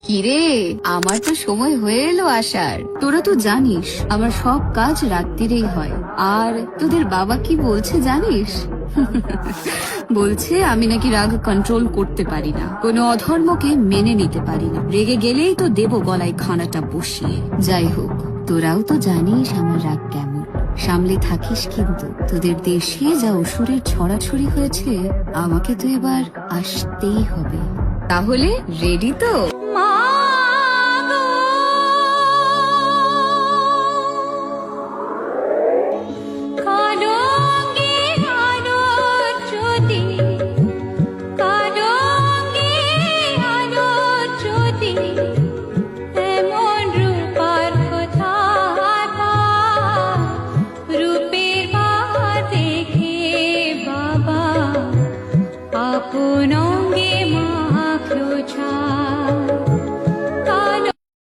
কিরে, আমার তো সময় হয়ে এলো আসার। তোরা তো জানিস আমার সব কাজ রাত্রিরেই হয়। আর তোদের বাবা কি বলছে জানিস? বলছে আমি নাকি রাগ কন্ট্রোল করতে পারি না, কোনো অধর্মকে মেনে নিতে পারি না, রেগে গেলেই তো দেব গলায় খানাটা বসিয়ে। যাই হোক, তোরাও তো জানিস আমার রাগ কেমন। সামলে থাকিস কিন্তু। তোদের দেশে যা অসুরের ছড়াছড়ি হয়েছে, আমাকে তো এবার আসতেই হবে। তাহলে রেডি তো? কারো